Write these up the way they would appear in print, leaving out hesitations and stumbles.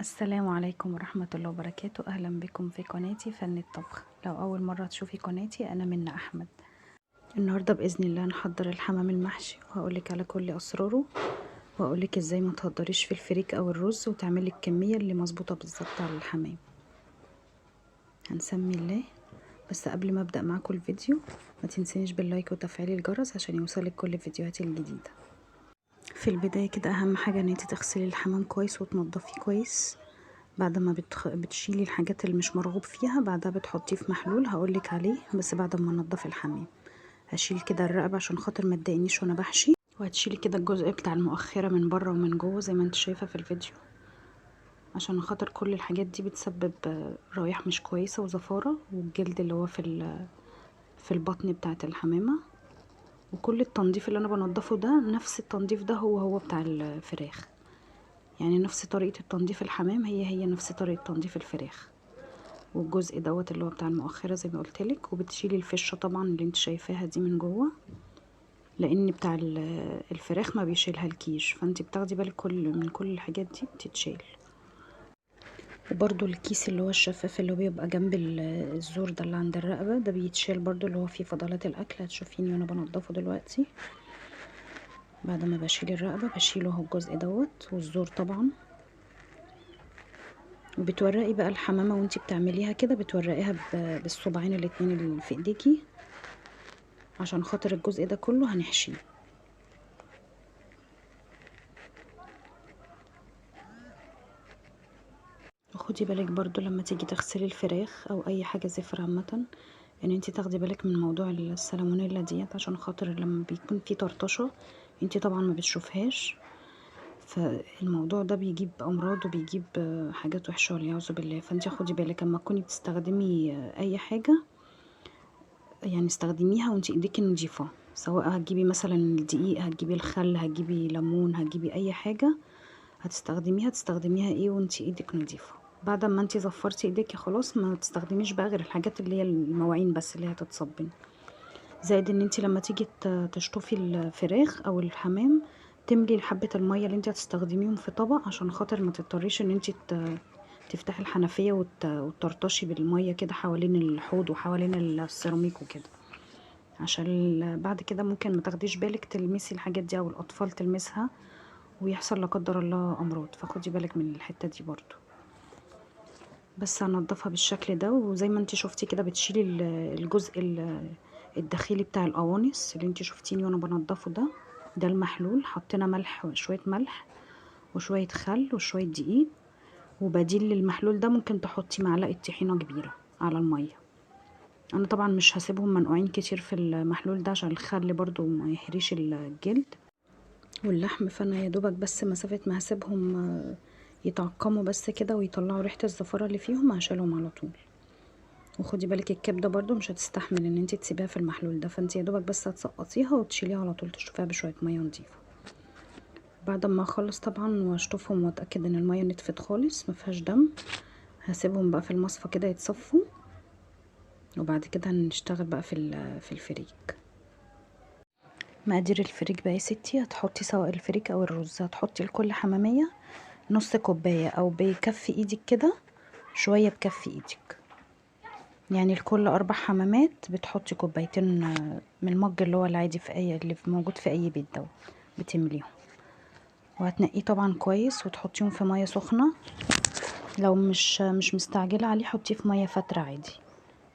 السلام عليكم ورحمة الله وبركاته. أهلا بكم في قناتي فن الطبخ. لو أول مرة تشوفي قناتي أنا منى أحمد. النهاردة بإذن الله هنحضر الحمام المحشي وهقولك على كل أسراره وهقولك إزاي ما تهدريش في الفريك أو الرز وتعملي الكمية اللي مظبوطة بالظبط على الحمام. هنسمي الله. بس قبل ما أبدأ معاكم الفيديو ما تنسينيش باللايك وتفعيل الجرس عشان يوصلك كل فيديوهاتي الجديدة. في البداية كده أهم حاجة إن انتي تغسلي الحمام كويس وتنضفيه كويس. بعد ما بتشيلي الحاجات اللي مش مرغوب فيها بعدها بتحطيه في محلول هقولك عليه، بس بعد ما انضف الحمام. هشيل كده الرقبه عشان خاطر ما تضايقنيش وانا بحشي، وهتشيلي كده الجزء بتاع المؤخره من بره ومن جوه زي ما انت شايفه في الفيديو، عشان خاطر كل الحاجات دي بتسبب روايح مش كويسه وزفاره، والجلد اللي هو في البطن بتاعه الحمامه. وكل التنظيف اللي انا بنضفه ده نفس التنظيف ده هو بتاع الفراخ، يعني نفس طريقه التنظيف الحمام هي نفس طريقه تنظيف الفراخ. والجزء دوت اللي هو بتاع المؤخره زي ما قلتلك، وبتشيلي الفشه طبعا اللي انت شايفاها دي من جوه، لان بتاع الفراخ ما بيشيلها الكيش، فانت بتاخدي بالك من كل الحاجات دي بتتشيل. وبرده الكيس اللي هو الشفاف اللي هو بيبقى جنب الزور ده اللي عند الرقبه ده بيتشيل برده، اللي هو فيه فضلات الاكل. هتشوفيني وانا بنضفه دلوقتي. بعد ما بشيل الرقبه بشيله اهو الجزء دوت والزور طبعا. وبتورقي بقى الحمامه وانتي بتعمليها كده، بتورقيها بالصباعين الاتنين اللي في ايديكي عشان خاطر الجزء ده كله هنحشيه. خدي بالك برضو لما تيجي تغسلي الفراخ او اي حاجه زفر عامه ان انتي تاخدي بالك من موضوع السالمونيلا ديت، عشان خاطر لما بيكون في طرطشه انتي طبعا ما بتشوفهاش، فالموضوع ده بيجيب امراض وبيجيب حاجات وحشه والعياذ بالله. فانتي خدي بالك لما تكوني بتستخدمي اي حاجه، يعني استخدميها وانتي ايديكي نضيفه، سواء هتجيبي مثلا الدقيق، هتجيبي الخل، هتجيبي ليمون، هتجيبي اي حاجه تستخدميها ايه وانتي ايدك نضيفه. بعد ما انتي زفرتي ايديكي خلاص ما تستخدميش بقى غير الحاجات اللي هي المواعين بس اللي هتتصبن. زائد ان انتي لما تيجي تشطفي الفراخ او الحمام تملي حبه الميه اللي انتي هتستخدميهم في طبق، عشان خاطر ما تضطريش ان انتي تفتحي الحنفيه وتطرطشي بالميه كده حوالين الحوض وحوالين السيراميك وكده، عشان بعد كده ممكن ما تاخديش بالك تلمسي الحاجات دي او الاطفال تلمسها ويحصل لا قدر الله امراض، فخدي بالك من الحته دي برضو. بس هنضفها بالشكل ده، وزي ما انت شفتي كده بتشيلي الجزء الداخلي بتاع القوانص اللي انت شفتيني وانا بنضفه ده المحلول. حطينا ملح وشويه ملح وشويه خل وشويه دقيق، وبديل للمحلول ده ممكن تحطي معلقه طحينه كبيره على الميه. انا طبعا مش هسيبهم منقوعين كتير في المحلول ده عشان الخل برضو ما يحريش الجلد واللحم، فانا يا دوبك بس مسافه ما هسيبهم يتعقموا بس كده ويطلعوا ريحه الزفاره اللي فيهم هشيلهم على طول. وخدي بالك الكبده برضو مش هتستحمل ان انت تسيبيها في المحلول ده، فانت يا دوبك بس هتسقطيها وتشيليها على طول تشطفيها بشويه ميه نظيفه. بعد ما اخلص طبعا واشطفهم واتاكد ان الميه نطفت خالص ما فيهاش دم، هسيبهم بقى في المصفى كده يتصفوا، وبعد كده هنشتغل بقى في الفريك. مقادير الفريك بقى يا ستي، هتحطي سواء الفريك او الرز هتحطي لكل حماميه نص كوبايه او بكف ايدك كده، شويه بكف ايدك، يعني لكل 4 حمامات بتحطي كوبايتين من المج اللي هو العادي في اللي موجود في اي بيت ده، بتمليهم. وهتنقيه طبعا كويس وتحطيهم في ميه سخنه، لو مش مستعجله عليه حطيه في ميه فتره عادي.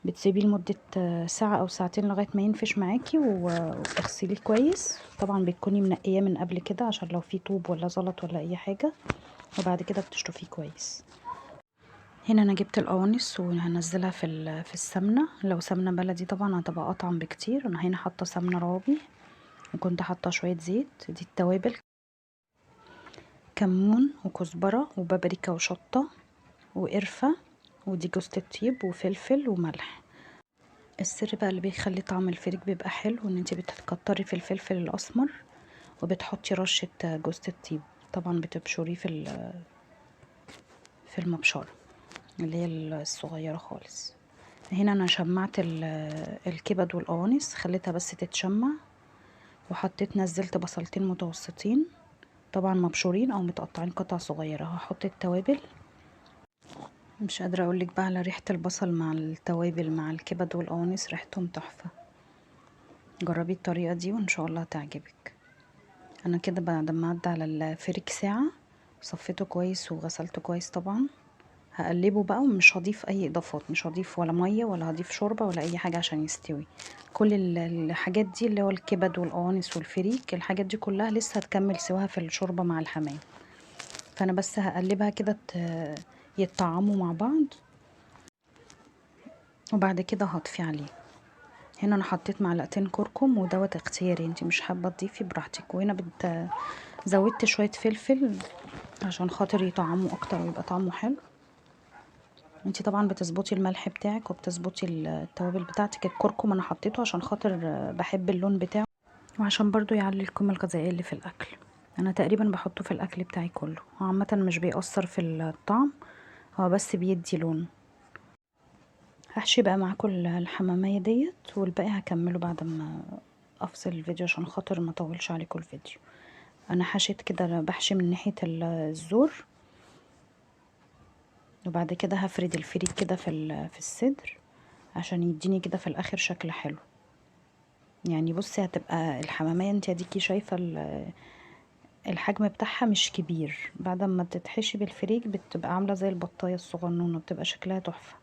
بتسيبيه لمده ساعه او ساعتين لغايه ما ينفش معاكي وتغسليه كويس. طبعا بتكوني منقيه من قبل كده عشان لو في طوب ولا زلط ولا اي حاجه، وبعد كده بتشطفيه كويس. هنا انا جبت القوانص وهنزلها في السمنه، لو سمنه بلدي طبعا هتبقى اطعم بكتير. انا هنا حاطه سمنه روابي وكنت حاطه شويه زيت. دي التوابل: كمون وكزبره وبابريكا وشطه وقرفه، ودي جوز الطيب وفلفل وملح. السر بقى اللي بيخلي طعم الفريك بيبقى حلو ان انت بتكتري في الفلفل الاسمر وبتحطي رشه جوز الطيب، طبعا بتبشريه في المبشره اللي هي الصغيره خالص. هنا انا شمعت الكبد والقوانص، خليتها بس تتشمع، وحطيت نزلت بصلتين متوسطين طبعا مبشورين او متقطعين قطع صغيره. هحط التوابل مش قادرة اقولك بقى على ريحة البصل مع التوابل مع الكبد والقوانص، ريحتهم تحفة. جربي الطريقة دي وان شاء الله هتعجبك. انا كده بعد ما عدى على الفريك ساعة صفيته كويس وغسلته كويس طبعا. هقلبه بقى ومش هضيف اي اضافات، مش هضيف ولا مية ولا هضيف شوربة ولا اي حاجة عشان يستوي. كل الحاجات دي اللي هو الكبد والقوانص والفريك، الحاجات دي كلها لسه هتكمل سواها في الشوربة مع الحمام. فانا بس هقلبها كده يتطعموا مع بعض، وبعد كده هطفي عليه. هنا انا حطيت معلقتين كركم ودوت اختياري، انتي مش حابه تضيفي براحتك. وهنا زودت شويه فلفل عشان خاطر يطعموا اكتر ويبقى طعمه حلو. انتي طبعا بتظبطي الملح بتاعك وبتظبطي التوابل بتاعتك. الكركم انا حطيته عشان خاطر بحب اللون بتاعه، وعشان برضو يعلي القيمه الغذائيه اللي في الاكل. انا تقريبا بحطه في الاكل بتاعي كله، هو عامه مش بيأثر في الطعم، هو بس بيدي لون. هحشي بقى معاكم الحمامية ديت، والباقي هكمله بعد ما افصل الفيديو عشان خاطر ما اطولش عليكم الفيديو. انا حشيت كده، بحشي من ناحية الزور، وبعد كده هفرد الفريك كده في الصدر عشان يديني كده في الاخر شكل حلو. يعني بصي هتبقى الحمامية انت اديكي شايفة الحجم بتاعها مش كبير، بعد ما تتحشي بالفريك بتبقى عاملة زي البطاية الصغنونة، بتبقى شكلها تحفة.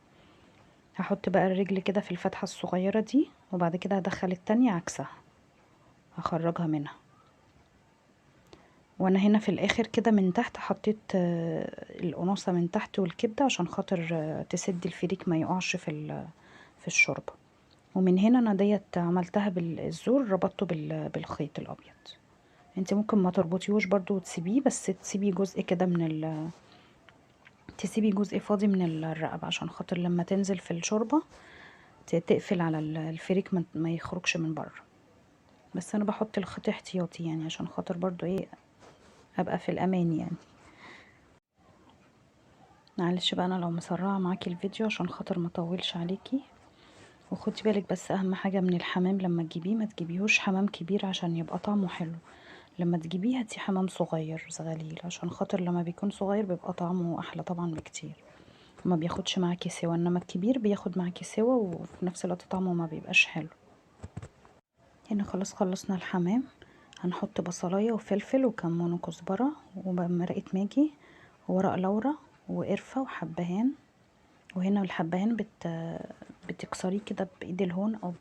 هحط بقى الرجل كده في الفتحة الصغيرة دي، وبعد كده هدخل التانية عكسها، هخرجها منها. وانا هنا في الاخر كده من تحت حطيت القناصة من تحت والكبدة عشان خاطر تسد الفريك ما يقعش في الشوربة. ومن هنا انا ديت عملتها بالزور، ربطته بالخيط الابيض. انت ممكن ما تربطيهوش برضو وتسيبيه، بس تسيبي جزء كده تسيبي جزء فاضي من الرقبة عشان خاطر لما تنزل في الشوربة تقفل على الفريك ما يخرجش من بره. بس انا بحط الخيط احتياطي يعني عشان خاطر برضو ايه، ابقى في الامان يعني. معلش بقى انا لو مسرعه معاكي الفيديو عشان خاطر ما اطولش عليكي. وخدي بالك بس اهم حاجه من الحمام لما تجيبيه، ما تجيبيهوش حمام كبير عشان يبقى طعمه حلو. لما تجيبيه هاتي حمام صغير زغليل، عشان خاطر لما بيكون صغير بيبقى طعمه احلى طبعا بكتير، ما بياخدش معاكي سوا. انما الكبير بياخد معاكي سوا وفي نفس الوقت طعمه ما بيبقاش حلو. هنا خلاص خلصنا الحمام. هنحط بصلايه وفلفل وكمون وكزبره ومرقه ماجي وورق لورا وقرفه وحبهان. وهنا الحبهان بتكسريه كده بايد الهون او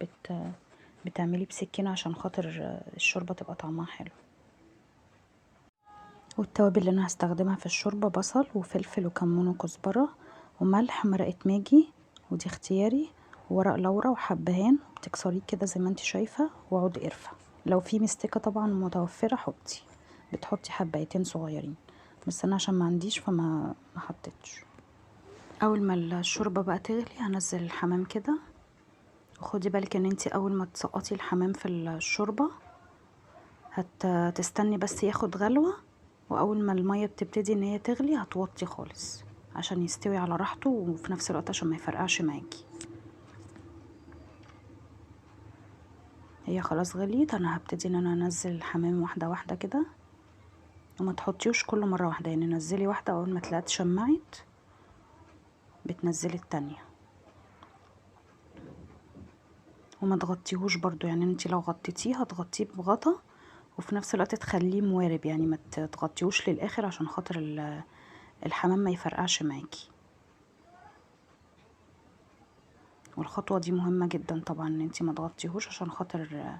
بتعمليه بسكينه عشان خاطر الشوربه تبقى طعمها حلو. والتوابل اللي انا هستخدمها في الشوربه بصل وفلفل وكمون وكزبره وملح ومرقه ماجي، ودي اختياري، وورق لورا وحبهان بتكسريه كده زي ما انت شايفه، وعود قرفه. لو في مستكه طبعا متوفره حطي، بتحطي حبايتين صغيرين، بس انا عشان ما عنديش ما حطيتش. اول ما الشوربه بقى تغلي هنزل الحمام كده. وخدي بالك ان انتي اول ما تسقطي الحمام في الشوربه هتستني بس ياخد غلوه، واول ما الميه بتبتدي ان هي تغلي هتوطي خالص عشان يستوي على راحته، وفي نفس الوقت عشان ما يفرقعش معاكي. هي خلاص غليت، انا هبتدي ان انا انزل الحمام واحده واحده كده، وما تحطيوش كل مره واحده، يعني نزلي واحده اول ما تلاقيها اتشمعت بتنزلي التانية. وما تغطيهوش برضو، يعني انتي لو غطيتيه هتغطيه بغطا وفي نفس الوقت تخليه موارب، يعني ما تغطيهوش للاخر عشان خاطر الحمام ما يفرقعش معاكي. والخطوه دي مهمه جدا طبعا ان انتي ما تغطيهوش عشان خاطر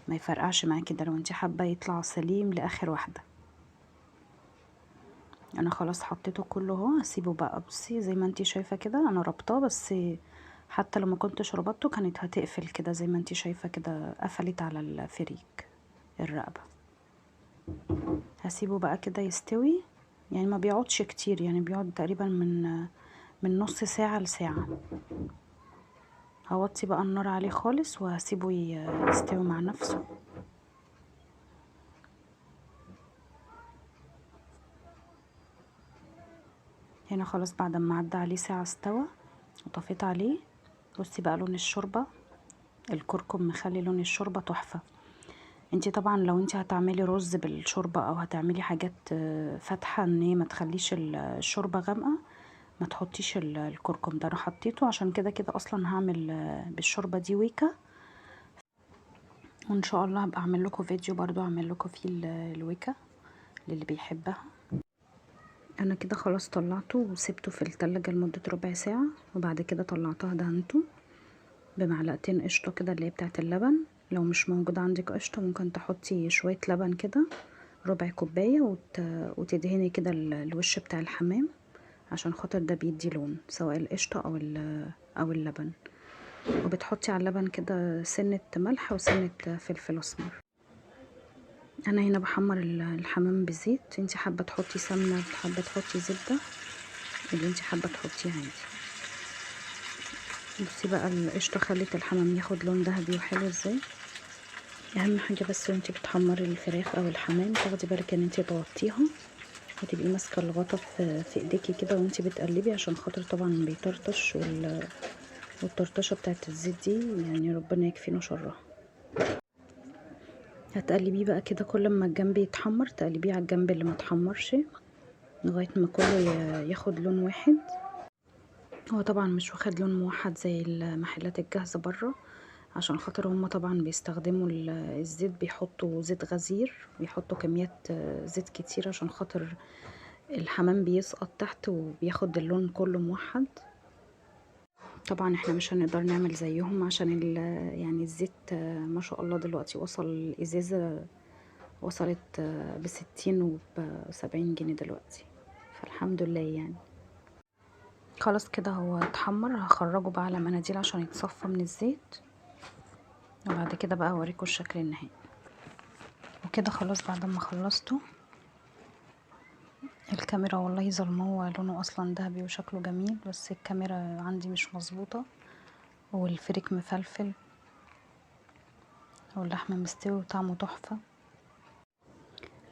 ما يفرقعش معاكي، ده لو انتي حابه يطلع سليم لاخر واحده. انا خلاص حطيته كله اهو، هسيبه بقى. بصي زي ما انتي شايفه كده انا ربطاه، بس حتى لو ما كنتش ربطته كانت هتقفل كده زي ما انتي شايفه كده، قفلت على الفريك الرقبه. هسيبه بقى كده يستوي، يعني ما بيقعدش كتير، يعني بيقعد تقريبا من نص ساعة لساعة. هوطي بقى النار عليه خالص وهسيبه يستوي مع نفسه. هنا خلاص بعد ما عدى عليه ساعة استوى وطفيت عليه. بصي بقى لون الشوربة، الكركم مخلي لون الشوربة تحفة. انتي طبعا لو انتي هتعملي رز بالشوربة او هتعملي حاجات فاتحة ان هي ما تخليش الشوربة غامقة، ما تحطيش الكركم ده، انا حطيته عشان كده كده اصلا هعمل بالشوربه دي ويكا، وان شاء الله هبقى اعمل لكم فيديو برضو اعمل لكم فيه الويكا للي بيحبها. انا كده خلاص طلعته وسبته في التلاجة لمدة ربع ساعة، وبعد كده طلعتها دهنته بمعلقتين قشطة كده اللي هي بتاعة اللبن. لو مش موجود عندك قشطة ممكن تحطي شوية لبن كده ربع كوباية وتدهني كده الوش بتاع الحمام، عشان خاطر ده بيدي لون سواء القشطة او اللبن. وبتحطي على اللبن كده سنة ملح وسنة فلفل اسمر. انا هنا بحمر الحمام بزيت، انتي حابة تحطي سمنة حابة تحطي زبدة اللي انتي حابة تحطيها عادي. بصي بقى القشطة خلت الحمام ياخد لون ذهبي وحلو ازاي. اهم حاجة بس وانتي بتحمري الفراخ او الحمام تاخدي بالك ان انتي تغطيها وتبقي ماسكة الغطا في ايديكي كده وانتي بتقلبي، عشان خاطر طبعا بيطرطش والطرطشة بتاعت الزيت دي يعني ربنا يكفينا شرها. هتقلبيه بقى كده كل ما الجنب يتحمر تقلبيه على الجنب اللي ما اتحمرش لغايه ما كله ياخد لون واحد. هو طبعا مش واخد لون موحد زي المحلات الجاهزه بره، عشان خاطر هما طبعا بيستخدموا الزيت، بيحطوا زيت غزير، بيحطوا كميات زيت كتير عشان خاطر الحمام بيسقط تحت وبياخد اللون كله موحد. طبعا احنا مش هنقدر نعمل زيهم عشان يعني الزيت ما شاء الله دلوقتي وصل الازازة وصلت ب60 وب70 جنيه دلوقتي، فالحمد لله يعني. خلاص كده هو اتحمر، هخرجه بقى على مناديل عشان يتصفى من الزيت، وبعد كده بقى اوريكم الشكل النهائي. وكده خلاص بعد ما خلصته، الكاميرا والله ظلمه، لونه اصلا ذهبي وشكله جميل، بس الكاميرا عندي مش مظبوطه، والفريك مفلفل واللحمه مستوي وطعمه تحفه.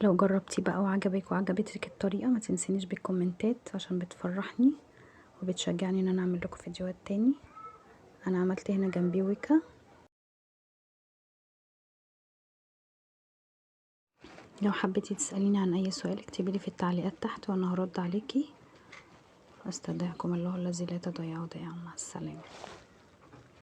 لو جربتي بقى وعجبتك الطريقه ما تنسينيش بالكومنتات عشان بتفرحني وبتشجعني ان انا اعمل لكم فيديوهات تاني. انا عملت هنا جنبي ويكا. لو حبيتي تسأليني عن اي سؤال اكتبيلي في التعليقات تحت وانا هرد عليكي. استودعكم الله الذي لا تضيع ودائعه. مع السلامة.